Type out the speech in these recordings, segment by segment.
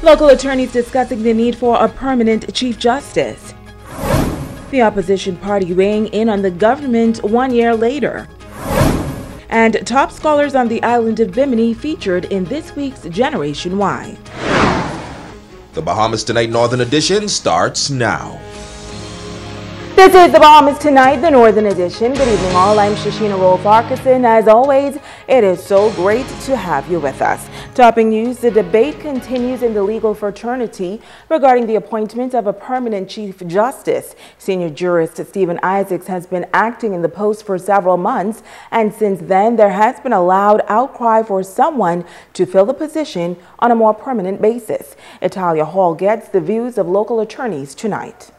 Local attorneys discussing the need for a permanent Chief Justice. The opposition party weighing in on the government 1 year later. And top scholars on the island of Bimini featured in this week's Generation Y. The Bahamas Tonight Northern Edition starts now. This is the Bahamas Tonight, the Northern Edition. Good evening all, I'm Shashina Rolf-Arkeson. As always, it is so great to have you with us. Topping news, the debate continues in the legal fraternity regarding the appointment of a permanent Chief Justice. Senior jurist Stephen Isaacs has been acting in the post for several months, and since then there has been a loud outcry for someone to fill the position on a more permanent basis. Italia Hall gets the views of local attorneys tonight.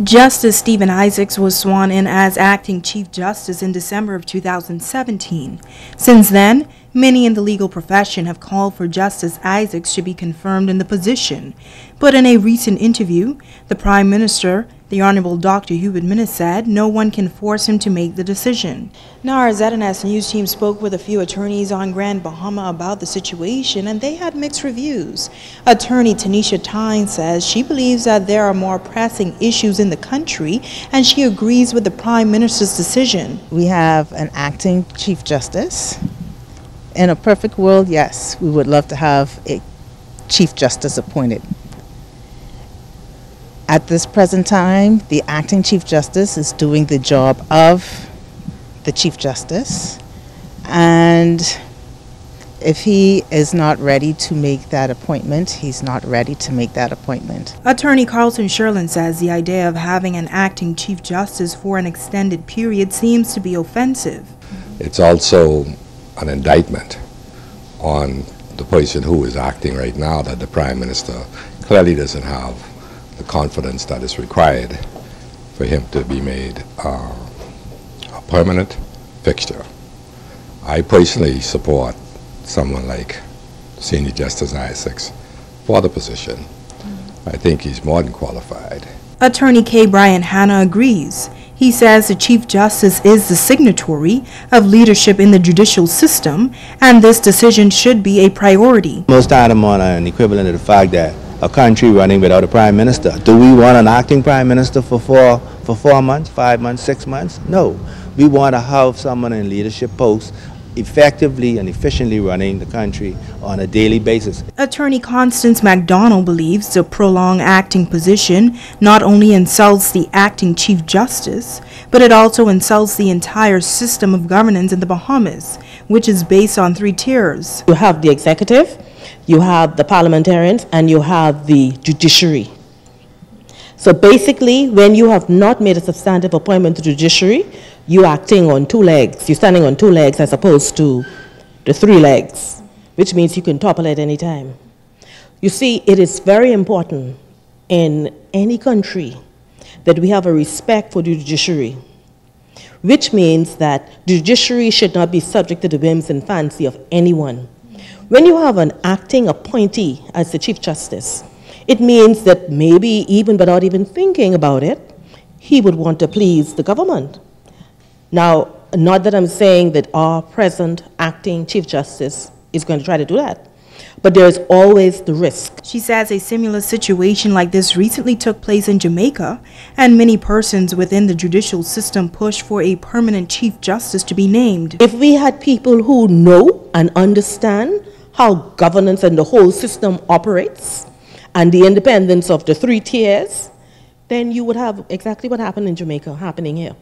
Justice Stephen Isaacs was sworn in as acting Chief Justice in December of 2017. Since then, many in the legal profession have called for Justice Isaacs to be confirmed in the position. But in a recent interview, the Prime Minister, the Honorable Dr. Hubert Minnis, said no one can force him to make the decision. Now, our ZNS News team spoke with a few attorneys on Grand Bahama about the situation, and they had mixed reviews. Attorney Tanisha Tyne says she believes that there are more pressing issues in the country, and she agrees with the Prime Minister's decision. We have an acting Chief Justice. In a perfect world, yes, we would love to have a Chief Justice appointed. At this present time, the acting Chief Justice is doing the job of the Chief Justice, and if he is not ready to make that appointment, he's not ready to make that appointment. Attorney Carlton Sherlin says the idea of having an acting Chief Justice for an extended period seems to be offensive. It's also an indictment on the person who is acting right now, that the Prime Minister clearly doesn't have the confidence that is required for him to be made a permanent fixture. I personally support someone like Senior Justice Isaacs for the position. I think he's more than qualified. Attorney K. Brian Hanna agrees. He says the Chief Justice is the signatory of leadership in the judicial system, and this decision should be a priority. Most time I'm on an equivalent of the fact that a country running without a prime minister. Do we want an acting prime minister for 4 months, 5 months, 6 months? No. We want to have someone in leadership posts effectively and efficiently running the country on a daily basis. Attorney Constance MacDonald believes the prolonged acting position not only insults the acting Chief Justice, but it also insults the entire system of governance in the Bahamas, which is based on 3 tiers. You have the executive, you have the parliamentarians, and you have the judiciary. So basically, when you have not made a substantive appointment to the judiciary, you're acting on 2 legs. You're standing on 2 legs as opposed to the 3 legs, which means you can topple at any time. You see, it is very important in any country that we have a respect for the judiciary, which means that the judiciary should not be subject to the whims and fancy of anyone. When you have an acting appointee as the Chief Justice, it means that maybe even without even thinking about it, he would want to please the government. Now, not that I'm saying that our present acting Chief Justice is going to try to do that, but there is always the risk. She says a similar situation like this recently took place in Jamaica, and many persons within the judicial system pushed for a permanent Chief Justice to be named. If we had people who know and understand how governance and the whole system operates, and the independence of the 3 tiers, then you would have exactly what happened in Jamaica happening here.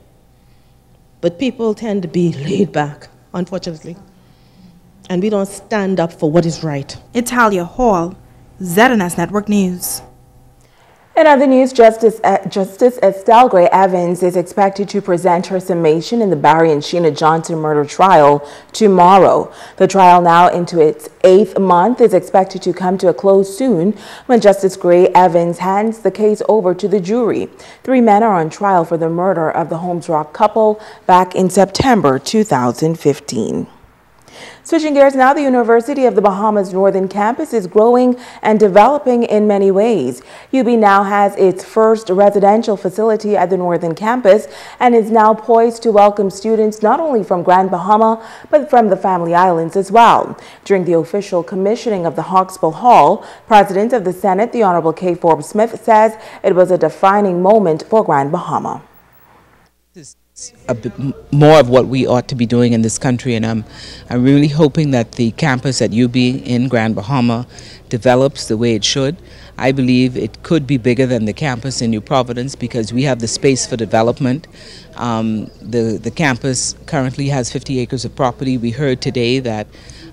But people tend to be laid back, unfortunately. And we don't stand up for what is right. Italia Hall, ZNS Network News. In other news, Justice Estelle Gray Evans is expected to present her summation in the Barry and Sheena Johnson murder trial tomorrow. The trial, now into its 8th month, is expected to come to a close soon when Justice Gray Evans hands the case over to the jury. 3 men are on trial for the murder of the Holmes Rock couple back in September 2015. Switching gears now, the University of the Bahamas Northern Campus is growing and developing in many ways. UB now has its first residential facility at the Northern Campus and is now poised to welcome students not only from Grand Bahama, but from the Family Islands as well. During the official commissioning of the Hawksbill Hall, President of the Senate, the Honorable K. Forbes Smith, says it was a defining moment for Grand Bahama. A bit more of what we ought to be doing in this country, and I'm really hoping that the campus at UB in Grand Bahama develops the way it should. I believe it could be bigger than the campus in New Providence because we have the space for development. The campus currently has 50 acres of property. We heard today that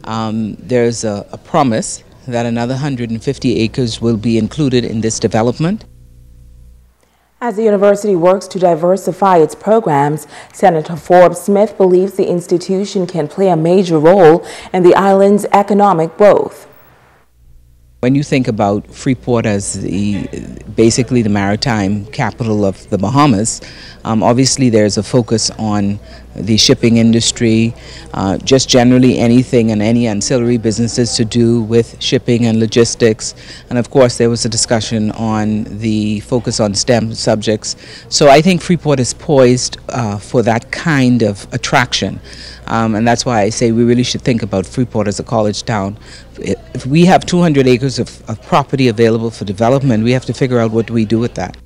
there's a promise that another 150 acres will be included in this development. As the university works to diversify its programs, Senator Forbes Smith believes the institution can play a major role in the island's economic growth. When you think about Freeport as basically the maritime capital of the Bahamas, obviously there's a focus on the shipping industry, just generally anything and any ancillary businesses to do with shipping and logistics. And of course there was a discussion on the focus on STEM subjects. So I think Freeport is poised for that kind of attraction. And that's why I say we really should think about Freeport as a college town. If we have 200 acres of property available for development, we have to figure out what do we do with that.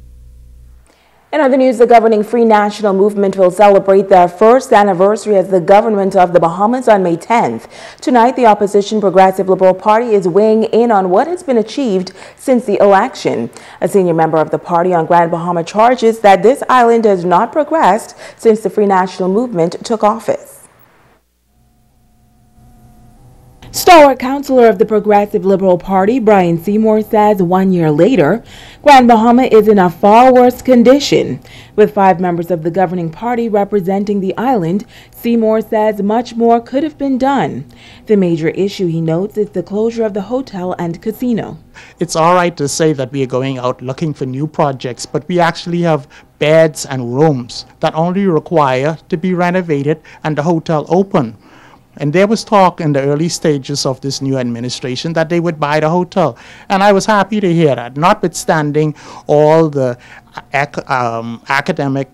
In other news, the governing Free National Movement will celebrate their first anniversary as the government of the Bahamas on May 10th. Tonight, the opposition Progressive Liberal Party is weighing in on what has been achieved since the election. A senior member of the party on Grand Bahama charges that this island has not progressed since the Free National Movement took office. Stalwart councillor of the Progressive Liberal Party, Brian Seymour, says 1 year later, Grand Bahama is in a far worse condition. With 5 members of the governing party representing the island, Seymour says much more could have been done. The major issue, he notes, is the closure of the hotel and casino. It's all right to say that we are going out looking for new projects, but we actually have beds and rooms that only require to be renovated and the hotel open. And there was talk in the early stages of this new administration that they would buy the hotel. And I was happy to hear that, notwithstanding all the academic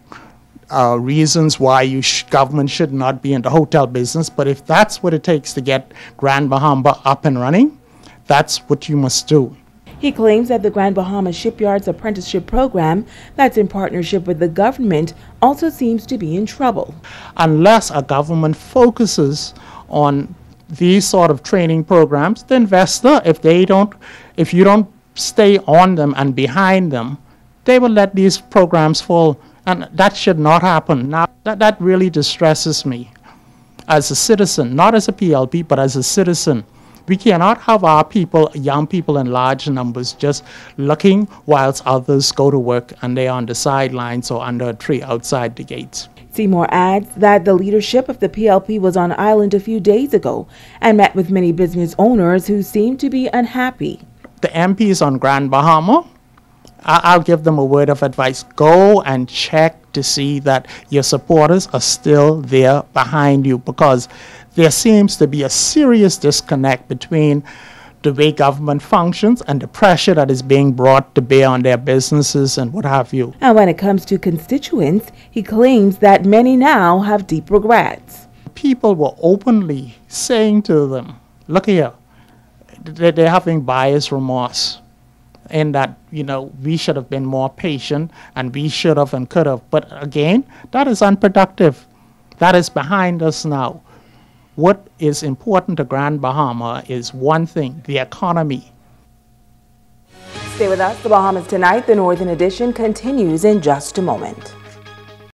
reasons why government should not be in the hotel business. But if that's what it takes to get Grand Bahama up and running, that's what you must do. He claims that the Grand Bahama Shipyards Apprenticeship Program that's in partnership with the government also seems to be in trouble. Unless a government focuses on these sort of training programs, the investor, if you don't stay on them and behind them, they will let these programs fall. And that should not happen. Now, that really distresses me as a citizen, not as a PLP, but as a citizen. We cannot have our people, young people in large numbers, just looking whilst others go to work and they're on the sidelines or under a tree outside the gates. Seymour adds that the leadership of the PLP was on island a few days ago and met with many business owners who seem to be unhappy. The MPs on Grand Bahama, I'll give them a word of advice. Go and check to see that your supporters are still there behind you, because there seems to be a serious disconnect between the way government functions and the pressure that is being brought to bear on their businesses and what have you. And when it comes to constituents, he claims that many now have deep regrets. People were openly saying to them, look here, they're having buyer's remorse. In that, we should have been more patient and we should have and could have. But again, that is unproductive. That is behind us now. What is important to Grand Bahama is one thing, the economy. Stay with us. The Bahamas Tonight, the Northern Edition, continues in just a moment.